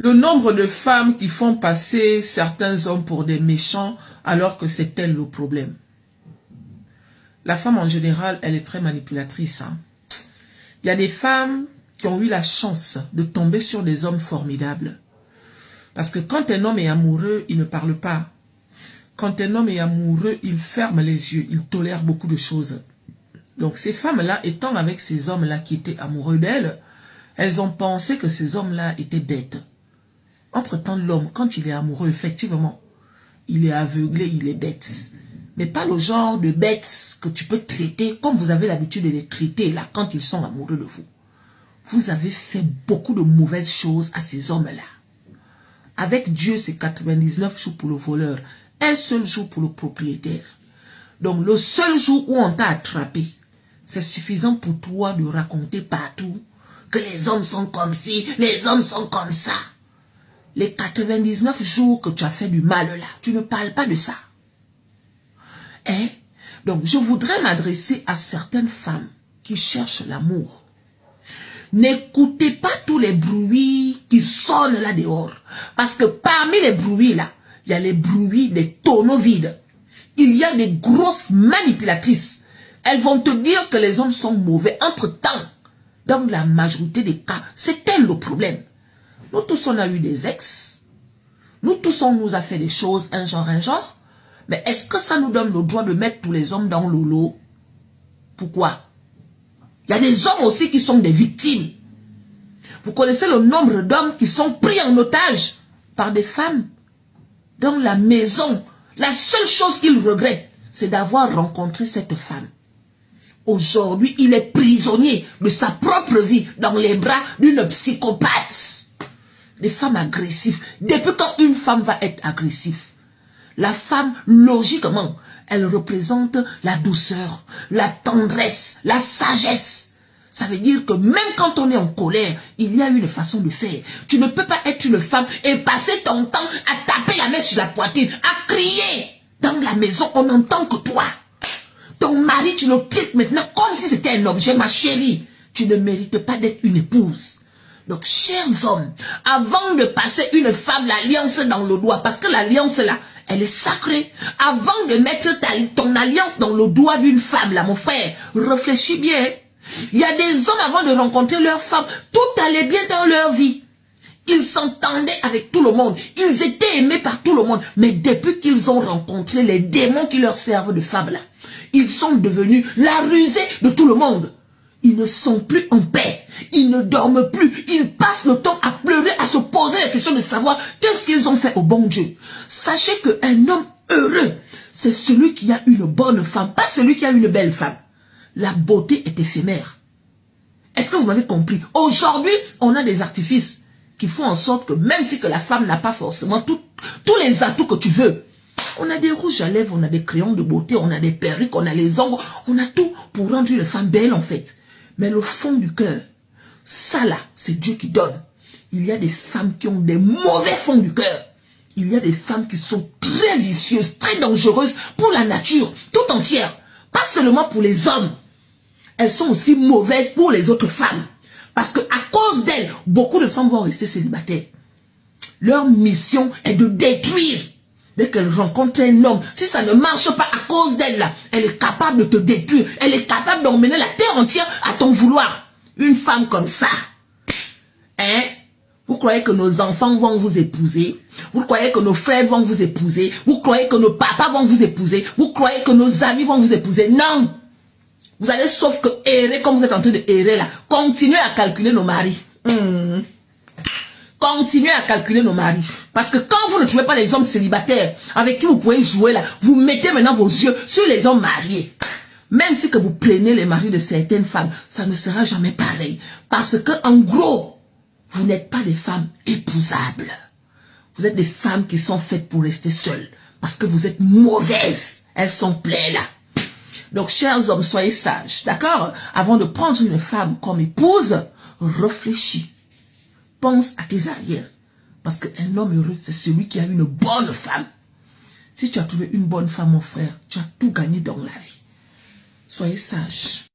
Le nombre de femmes qui font passer certains hommes pour des méchants alors que c'est elle le problème. La femme en général, elle est très manipulatrice. Hein. Il y a des femmes qui ont eu la chance de tomber sur des hommes formidables. Parce que quand un homme est amoureux, il ne parle pas. Quand un homme est amoureux, il ferme les yeux, il tolère beaucoup de choses. Donc ces femmes-là, étant avec ces hommes-là qui étaient amoureux d'elles, elles ont pensé que ces hommes-là étaient bêtes. Entre-temps, l'homme, quand il est amoureux, effectivement, il est aveuglé, il est bête. Mais pas le genre de bêtes que tu peux traiter comme vous avez l'habitude de les traiter là quand ils sont amoureux de vous. Vous avez fait beaucoup de mauvaises choses à ces hommes-là. Avec Dieu, c'est 99 jours pour le voleur, un seul jour pour le propriétaire. Donc le seul jour où on t'a attrapé, c'est suffisant pour toi de raconter partout que les hommes sont comme ci, les hommes sont comme ça. Les 99 jours que tu as fait du mal là, tu ne parles pas de ça. Hein? Donc je voudrais m'adresser à certaines femmes qui cherchent l'amour. N'écoutez pas tous les bruits qui sonnent là dehors. Parce que parmi les bruits là, il y a les bruits des tonneaux vides. Il y a des grosses manipulatrices. Elles vont te dire que les hommes sont mauvais. Entre-temps, dans la majorité des cas, c'est elle le problème. Nous tous, on a eu des ex. Nous tous, on nous a fait des choses, un genre. Mais est-ce que ça nous donne le droit de mettre tous les hommes dans le lot? Pourquoi? Il y a des hommes aussi qui sont des victimes. Vous connaissez le nombre d'hommes qui sont pris en otage par des femmes dans la maison. La seule chose qu'ils regrettent, c'est d'avoir rencontré cette femme. Aujourd'hui, il est prisonnier de sa propre vie dans les bras d'une psychopathe. Des femmes agressives. Depuis quand une femme va être agressive? La femme, logiquement, elle représente la douceur, la tendresse, la sagesse. Ça veut dire que même quand on est en colère, il y a une façon de faire. Tu ne peux pas être une femme et passer ton temps à taper la main sur la poitrine, à crier. Dans la maison, on n'entend que toi. Ton mari, tu le traites maintenant comme si c'était un objet, ma chérie. Tu ne mérites pas d'être une épouse. Donc, chers hommes, avant de passer une femme, l'alliance dans le doigt, parce que l'alliance là, elle est sacrée. Avant de mettre ton alliance dans le doigt d'une femme, là, mon frère, réfléchis bien. Il y a des hommes, avant de rencontrer leur femme, tout allait bien dans leur vie. Ils s'entendaient avec tout le monde. Ils étaient aimés par tout le monde. Mais depuis qu'ils ont rencontré les démons qui leur servent de femme, là, ils sont devenus la rusée de tout le monde. Ils ne sont plus en paix. Ils ne dorment plus. Ils passent le temps à pleurer, à se poser la question de savoir qu'est-ce qu'ils ont fait au bon Dieu. Sachez qu'un homme heureux, c'est celui qui a une bonne femme, pas celui qui a une belle femme. La beauté est éphémère. Est-ce que vous m'avez compris? Aujourd'hui, on a des artifices qui font en sorte que même si que la femme n'a pas forcément tous les atouts que tu veux, on a des rouges à lèvres, on a des crayons de beauté, on a des perruques, on a les ongles, on a tout pour rendre une femme belle en fait. Mais le fond du cœur, ça là, c'est Dieu qui donne. Il y a des femmes qui ont des mauvais fonds du cœur. Il y a des femmes qui sont très vicieuses, très dangereuses pour la nature tout entière. Pas seulement pour les hommes. Elles sont aussi mauvaises pour les autres femmes. Parce que à cause d'elles, beaucoup de femmes vont rester célibataires. Leur mission est de détruire. Dès qu'elle rencontre un homme, si ça ne marche pas à cause d'elle, là, elle est capable de te détruire. Elle est capable d'emmener la terre entière à ton vouloir. Une femme comme ça. Hein? Vous croyez que nos enfants vont vous épouser? Vous croyez que nos frères vont vous épouser? Vous croyez que nos papas vont vous épouser? Vous croyez que nos amis vont vous épouser? Non! Vous allez sauf que errer comme vous êtes en train de errer là. Continuez à calculer nos maris. Continuez à calculer nos maris. Parce que quand vous ne trouvez pas les hommes célibataires avec qui vous pouvez jouer là, vous mettez maintenant vos yeux sur les hommes mariés. Même si que vous prenez les maris de certaines femmes, ça ne sera jamais pareil. Parce que en gros, vous n'êtes pas des femmes épousables. Vous êtes des femmes qui sont faites pour rester seules. Parce que vous êtes mauvaises. Elles sont pleines là. Donc, chers hommes, soyez sages, d'accord? Avant de prendre une femme comme épouse, réfléchis. Pense à tes arrières. Parce qu'un homme heureux, c'est celui qui a une bonne femme. Si tu as trouvé une bonne femme, mon frère, tu as tout gagné dans la vie. Soyez sages.